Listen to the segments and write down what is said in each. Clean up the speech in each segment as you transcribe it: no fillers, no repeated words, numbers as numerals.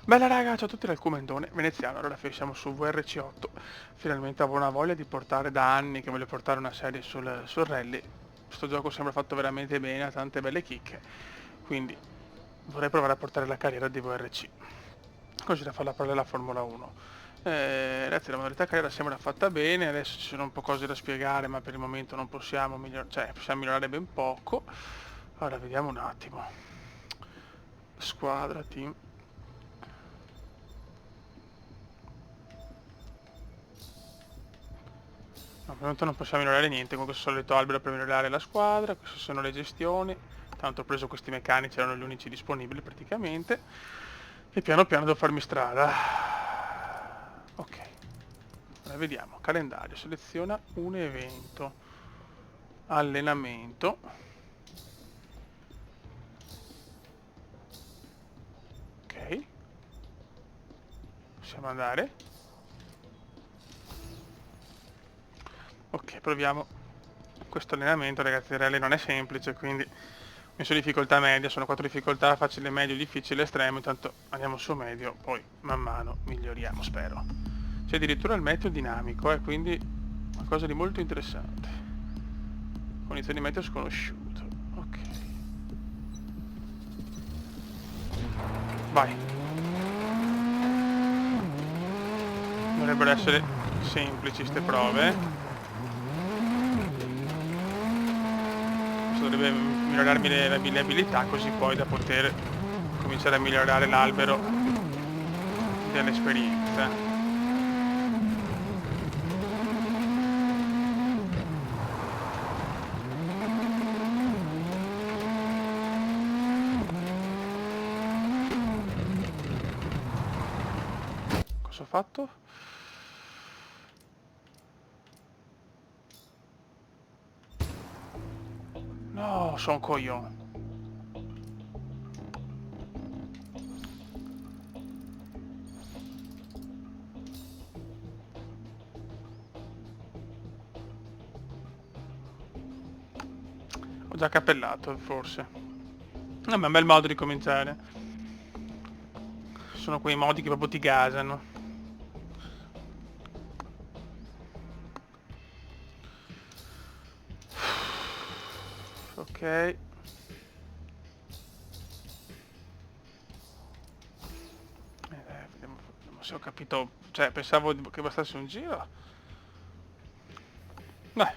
Bella raga, ciao a tutti dal Comendone veneziano, allora siamo su VRC8, finalmente avevo una voglia di portare da anni che voglio portare una serie sul rally, sto gioco sembra fatto veramente bene, ha tante belle chicche, quindi vorrei provare a portare la carriera di VRC, così da farla parlare alla Formula 1. Ragazzi, la modalità carriera sembra fatta bene, adesso ci sono un po' cose da spiegare, ma per il momento non possiamo migliorare, cioè possiamo migliorare ben poco. Allora, vediamo un attimo. Squadra, team. No, al momento non possiamo migliorare niente con questo solito albero per migliorare la squadra, queste sono le gestioni, tanto ho preso questi meccanici, erano gli unici disponibili praticamente, e piano piano devo farmi strada. Ok, ora vediamo, calendario, seleziona un evento, allenamento, ok, possiamo andare, ok, proviamo questo allenamento, ragazzi, il rally non è semplice, quindi ho messo difficoltà media, sono 4 difficoltà, facile, medio, difficile, estremo, intanto andiamo su medio, poi man mano miglioriamo, spero. C'è addirittura il meteo dinamico, quindi qualcosa di molto interessante. Condizioni meteo sconosciuto, ok. Vai. Dovrebbero essere semplici queste prove. Questo dovrebbe migliorarmi le abilità, così poi da poter cominciare a migliorare l'albero dell'esperienza. Cosa ho fatto? No, sono un coglione. Ho già cappellato, forse. Ma è un bel modo di cominciare. Sono quei modi che proprio ti gasano. Ok. Vediamo se ho capito. Cioè, pensavo che bastasse un giro. Dai,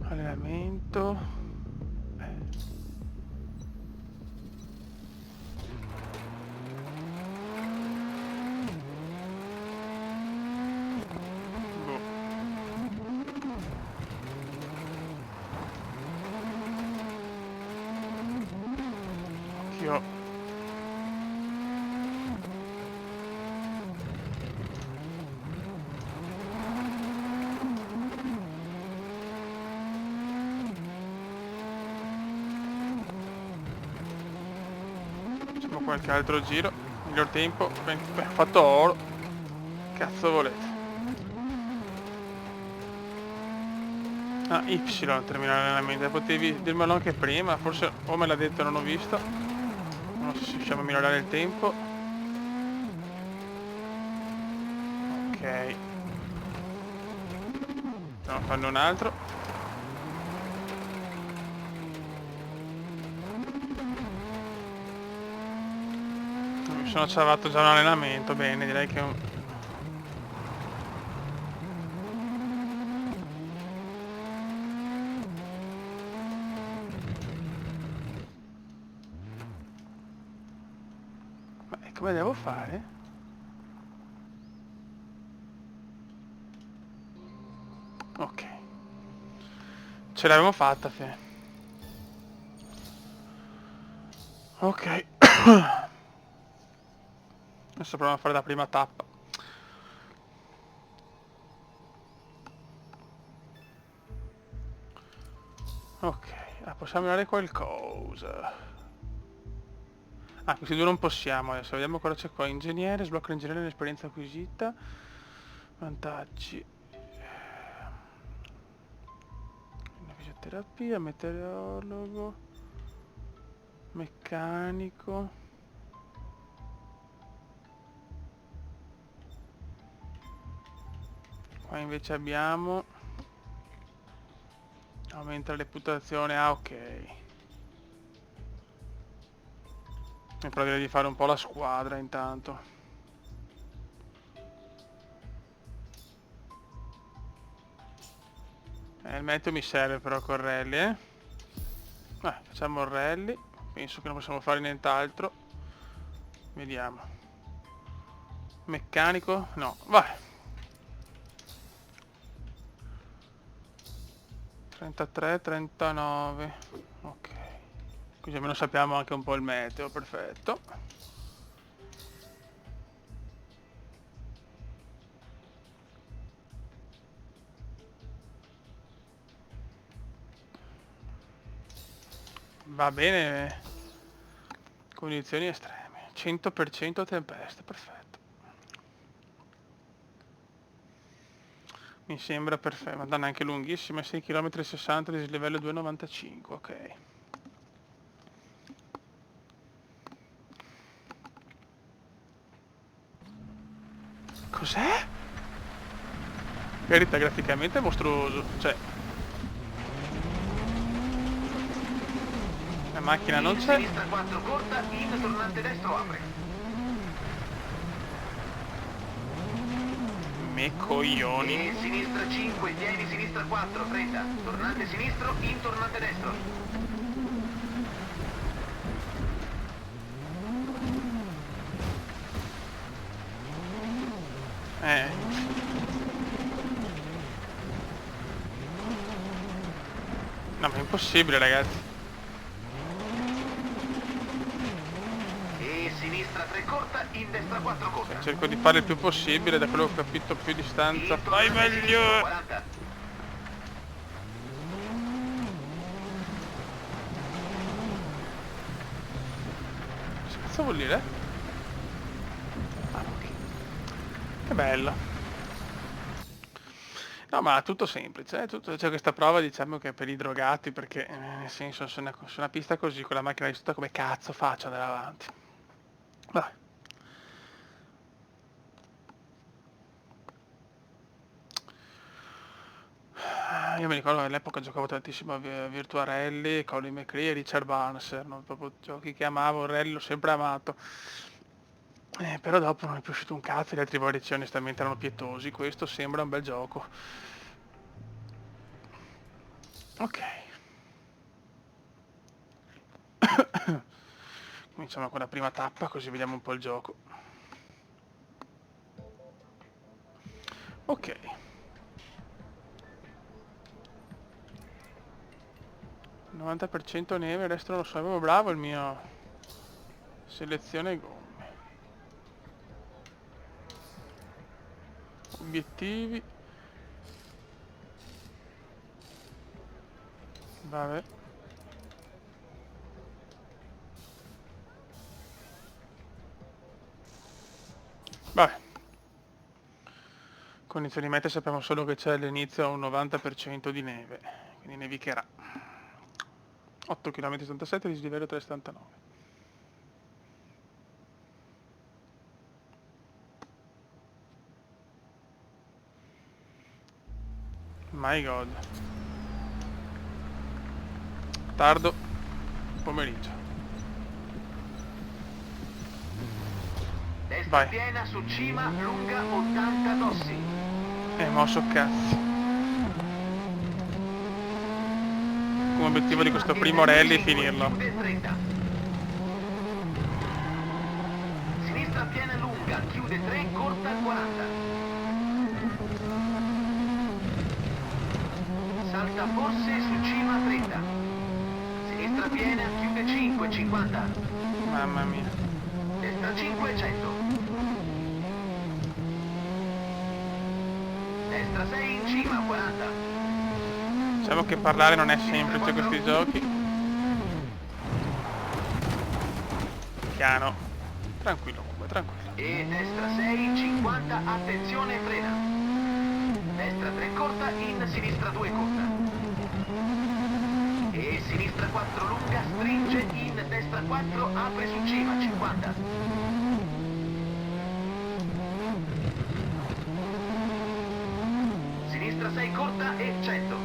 allenamento. Boh. Occhio. Facciamo qualche altro giro. Miglior tempo. Beh, ho fatto oro. Cazzo volete? Ah, Y terminare l'allenamento. Potevi dirmelo anche prima. Forse o me l'ha detto e non ho visto. Non so se riusciamo a migliorare il tempo. Ok. Andiamo a farne un altro. Mi sono salvato già un allenamento. Bene, direi che... Ma come devo fare? Ok. Ce l'abbiamo fatta, Fe. Ok. Adesso proviamo a fare la prima tappa. Ok, possiamo mirare qualcosa. Ah, questi due non possiamo adesso. Vediamo cosa c'è qua. Ingegnere, sblocca l'ingegnere l'esperienza acquisita. Vantaggi. Una fisioterapia, meteorologo. Meccanico. Qua invece abbiamo aumenta la reputazione. Ah, ok. E però direi di fare un po' la squadra intanto. Il meteo mi serve però con rally, facciamo il rally. Penso che non possiamo fare nient'altro. Vediamo. Meccanico? No, vai. 33, 39. Ok. Così almeno sappiamo anche un po' il meteo, perfetto. Va bene. Condizioni estreme. 100% tempeste, perfetto. Mi sembra perfetto. Madonna, anche lunghissima, 6 km e 60, dislivello 2,95, ok. Cos'è? In verità graficamente è mostruoso, cioè... La macchina non c'è. Sinistra 4 corta, in tornante destro apre. Me coglioni. E sinistra 5, tieni sinistra 4, 30. Tornante sinistro, in tornante destro. No, ma è impossibile, ragazzi. E sinistra 3 corta, in destra 4 corta. Cerco di fare il più possibile, da quello che ho capito, più distanza. Fai meglio! 40. Che cazzo vuol dire? Ah, ok. Che bello. No, ma tutto semplice, c'è questa prova, diciamo, che è per i drogati, perché nel senso su una pista così con la macchina di sotto come cazzo faccio ad andare avanti? Vai. Io mi ricordo che all'epoca giocavo tantissimo a Virtua Rally, Colin McRae e Richard Barnes, erano proprio giochi che amavo, il rally l'ho sempre amato. Però dopo non è più uscito un cazzo, gli altri vortici onestamente erano pietosi, questo sembra un bel gioco. Ok. Cominciamo con la prima tappa così vediamo un po' il gioco. Ok. Il 90% neve, il resto non lo so, è proprio bravo il mio. Selezione gomme. Obiettivi. Vabbè. Vabbè. Condizioni meteo sappiamo solo che c'è all'inizio un 90% di neve, quindi nevicherà. 8 km 77, dislivello 3,79. My god. Tardo pomeriggio. Destra Vai. piena su cima, lunga 80 dossi. Mosso cazzi. Come obiettivo di questo primo rally finirlo. Chiude 30. Sinistra piena lunga, chiude 3, corta 40. Salta forse su cima 30. Sinistra piena, chiude 5, 50. Mamma mia. Destra 500. Destra 6 in cima 40. Diciamo che parlare non è semplice questi giochi. Piano. Tranquillo, tranquillo. E destra 6 50, attenzione frena. Destra 3 corta, in sinistra 2 corta. E sinistra 4 lunga, stringe, in destra 4, apre su cima, 50. Sinistra 6 corta e 100.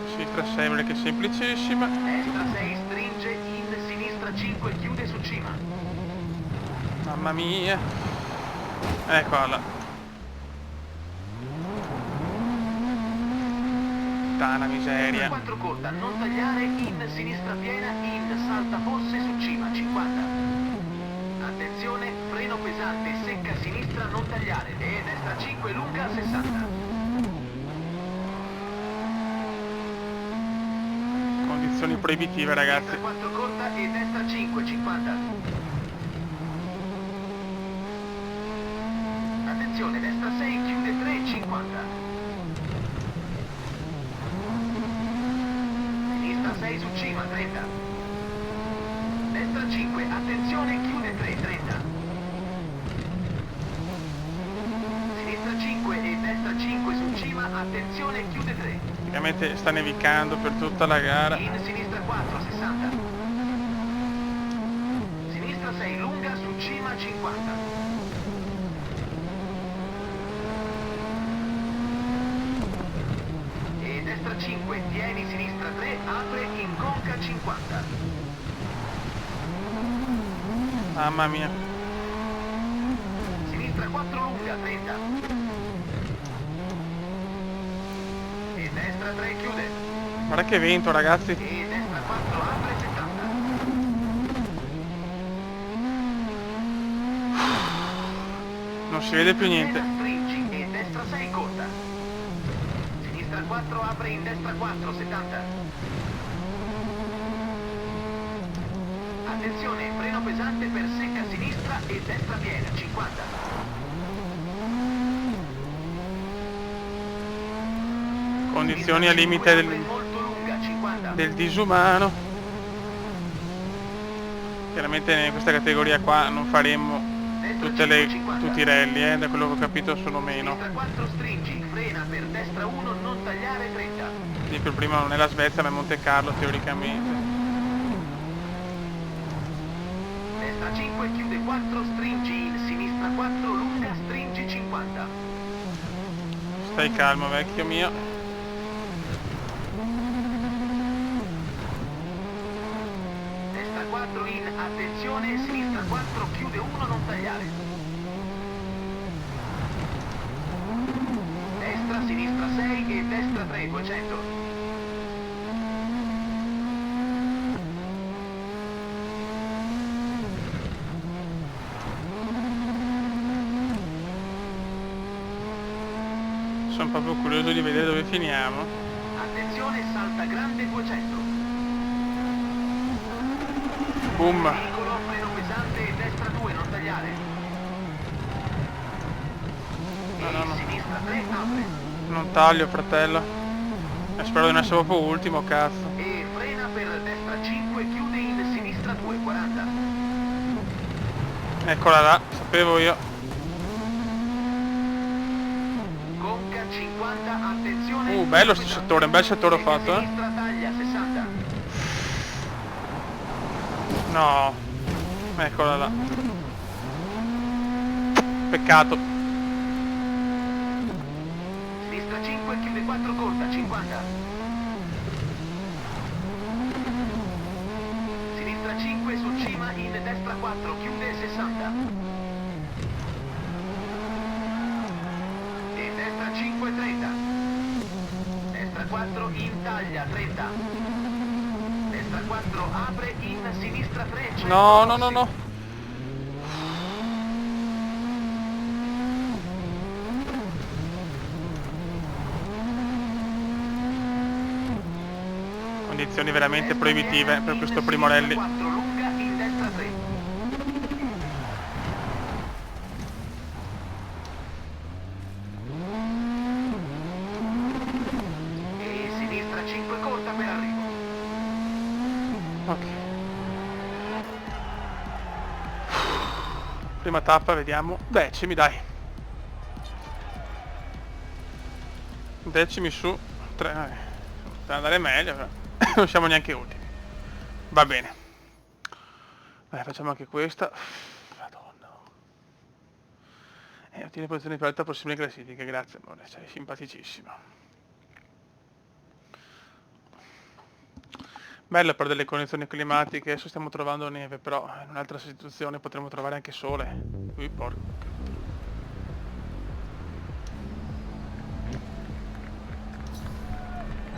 Sinistra 6 vuole che è semplicissima. Destra 6 stringe, in sinistra 5, chiude su cima. Mamma mia. Eccola là. Tana miseria. 4 corta, non tagliare, in sinistra piena, in salta forse su cima, 50. Attenzione, freno pesante, secca sinistra, non tagliare, e destra 5 lunga, 60. Condizioni proibitive, ragazzi. Destra 4 corta e destra 5, 50. Attenzione, destra 6, chiude 3, 50. Sinistra 6 su cima, 30. Destra 5, attenzione, chiude 3, 30. Sinistra 5 e destra 5 su cima, attenzione, chiude 3. Praticamente sta nevicando per tutta la gara. In sinistra 4, 60. Sinistra 6, lunga, su cima, 50. E destra 5, tieni sinistra 3, apre, in conca, 50. Mamma mia. Sinistra 4 lunga, 30. E destra 3 chiude. Guarda che vento, ragazzi. E destra 4 apre, 70. Non si vede più niente. Piena, stringi e destra 6 corta. Sinistra 4 apre, in destra 4, 70. Attenzione, freno pesante per secca sinistra e destra piena, 50. Condizioni al limite Molto lunga, 50. del disumano. Chiaramente in questa categoria qua non faremo tutti i rally, da quello che ho capito sono meno. Destra 4 stringi, frena per destra 1, non tagliare, 30. Quindi per prima non è la Svezia ma è Monte Carlo teoricamente. Destra 5, chiude 4, stringi in sinistra 4, lunga, stringi 50. Stai calmo, vecchio mio. Destra 4 in, attenzione, sinistra 4, chiude 1, non tagliare. Destra, sinistra 6 e destra 3, 200. Sono proprio curioso di vedere dove finiamo. Attenzione, salta grande 200. Boom. Piccolo, freno pesante e destra 2, non tagliare. No. Sinistra 3, apre. Non taglio, fratello. Spero di non essere proprio ultimo, cazzo. E frena per destra 5, chiude in sinistra 2, 40. Eccola là, sapevo io. Conca 50, attenzione. Bello sto settore, un bel settore ho fatto, Sinistra taglia 60. No. Eccola là. Peccato. Sinistra 5, chiude 4 corta, 50. Sinistra 5 su cima, in destra 4, chiude 60. E destra 5, 30. Destra 4 in taglia, 30. Destra 4 apre, in sinistra 3, 100. No. Condizioni veramente proibitive per questo primo rally. 4 lunga, in destra 3. E sinistra 5 corta per arrivo. Ok. Prima tappa, vediamo. Decimi, dai. Decimi su. 3. Deve andare meglio, però. Non siamo neanche ultimi. Va bene. Dai, facciamo anche questa. Madonna. Ottieni posizione più alta possibile in classifica, grazie amore, sei simpaticissimo. Bello per delle condizioni climatiche, adesso stiamo trovando neve, però in un'altra situazione potremmo trovare anche sole. Ui, porco.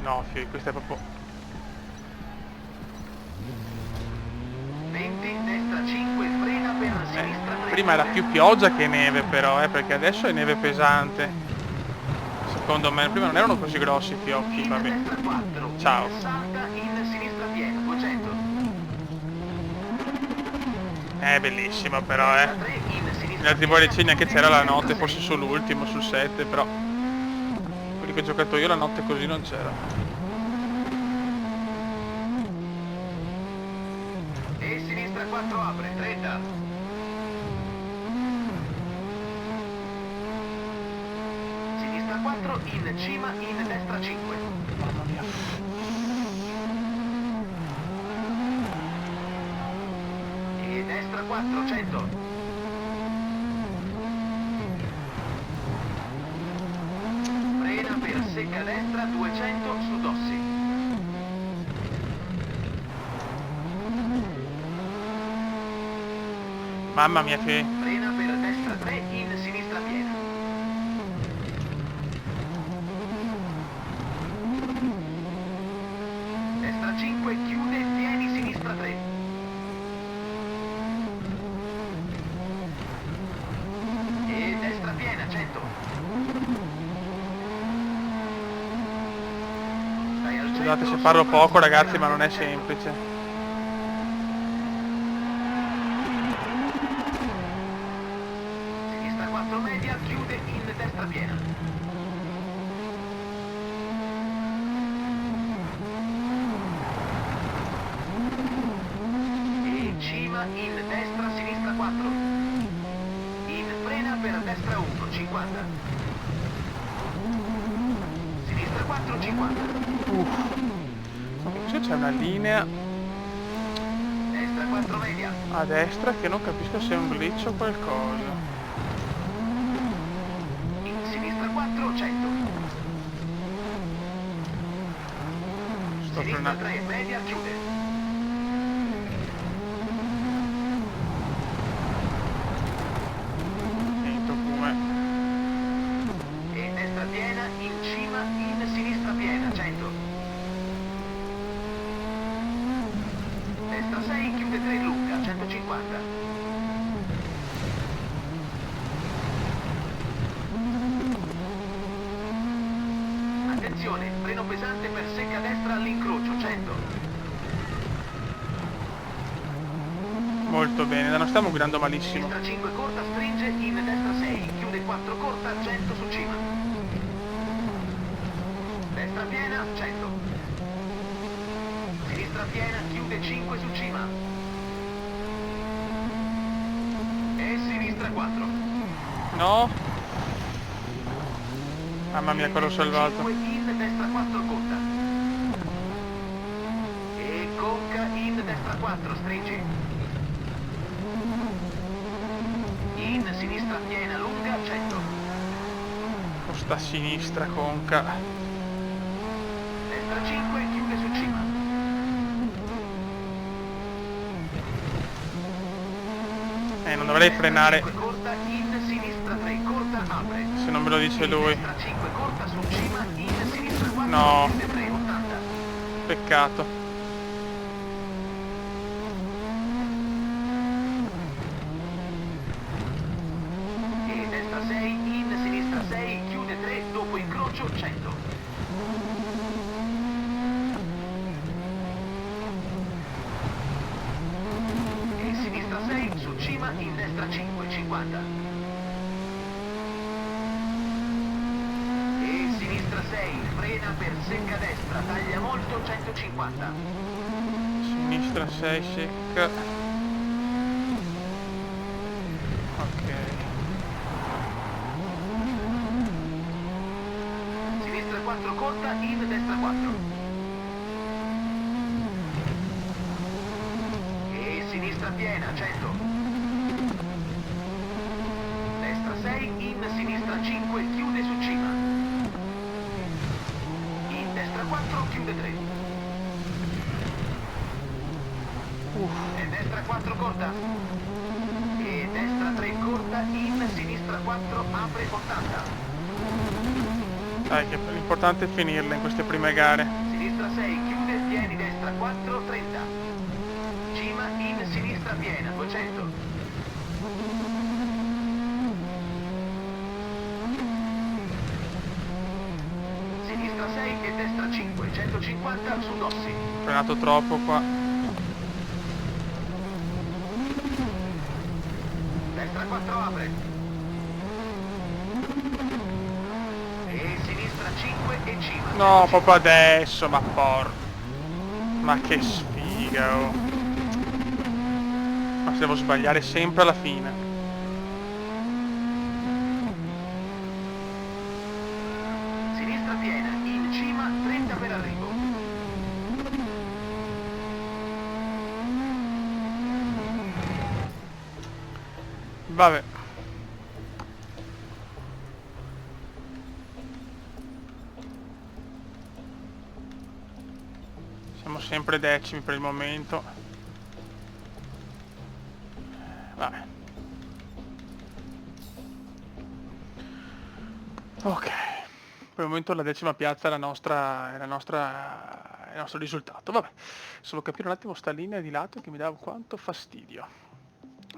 No, questo è proprio... 20, destra 5, frena per sinistra 3. Prima era più pioggia che neve però, perché adesso è neve pesante. Secondo me, prima non erano così grossi i fiocchi, vabbè. Destra 4, Ciao. salta in sinistra piena, 200. È bellissimo però, Destra 3, in sinistra Negli altri bollicini anche c'era la notte, forse sull'ultimo, sul 7, però... Quelli che ho giocato io la notte così non c'era. E sinistra 4 apre, 30. Sinistra 4 in cima, in destra 5. Mamma mia. E destra 4, 100. Frena per secca destra, 200 su Dossi. Mamma mia che... Frena per destra 3 in sinistra piena. Destra 5, chiude, tieni sinistra 3. E destra piena, 100. Stai al Scusate centro, se parlo sopra, poco ragazzi, sopra, ma non è 100. semplice. Sinistra 4 media, chiude in destra piena. E cima in destra, sinistra 4. In frena per destra 1, 50. Sinistra 4, 50. Ok, c'è una linea Destra 4 media. a destra che non capisco se è un glitch o qualcosa. In sinistra 4, 100. Sto Sinistra frenando. 3, media, chiude. Sento come... E destra piena, in cima, in sinistra piena, 100. Destra 6, chiude 3 lunga, 150. Attenzione, freno pesante per secca destra all'incrocio, 100. Molto bene, non stiamo guidando malissimo. Sinistra 5 corta, stringe, in destra 6, chiude 4 corta, 100 su cima. Destra piena, 100. Sinistra piena, chiude 5 su cima. E sinistra 4. No? Mamma mia, quello salvato. 5 in destra 4 corta. E conca in destra 4, stringi. In sinistra piena, lunga, 100. Con sta sinistra conca. Destra 5, chiude su cima. Non dovrei frenare 5 corta, in sinistra 3 corta, apre. se non me lo dice lui. Destra 5 corta su cima, in sinistra 4, No. chiude 3, 80. Peccato. E destra 6, in sinistra 6, chiude 3, dopo incrocio, 100. E sinistra 6, su cima, in destra 5, 50. E sinistra 6, frena per secca destra, taglia molto, 150. Sinistra 6 secca. Ok. Sinistra 4 corta, in destra 4. sinistra piena, 100. Destra 6, in sinistra 5, chiude su cima. In destra 4, chiude 3. E destra 4 corta. E destra 3 corta, in sinistra 4, apre 80. Dai, che l'importante è finirle in queste prime gare. Sinistra 6, chiude, pieni destra 4, 30. Cima, in sinistra piena, 200. Sinistra 6 e destra 5, 150 su Dossi. Frenato troppo qua. Destra 4 apre. E sinistra 5 e cima. No, proprio adesso, ma Ma che sfiga, oh. Ma se devo sbagliare sempre alla fine. Sinistra piena, in cima 30 per arrivo. Vabbè. Siamo sempre decimi per il momento. Vabbè. Ok. Per il momento la decima piazza è il nostro risultato. Vabbè. Solo capire un attimo sta linea di lato che mi dà quanto fastidio.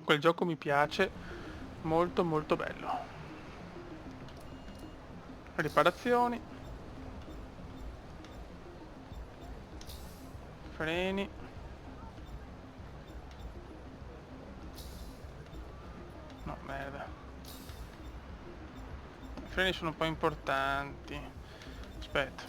Quel gioco mi piace. Molto molto bello. Riparazioni. Freni. No, merda. I freni sono un po' importanti. Aspetta.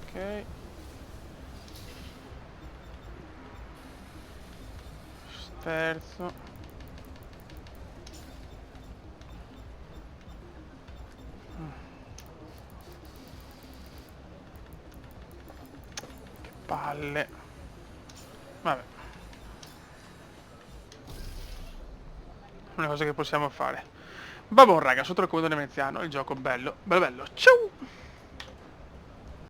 Ok. Terzo. Che palle. Vabbè. Una cosa che possiamo fare. Vabbè raga, sotto il comando veneziano, il gioco bello, bello bello. Ciao!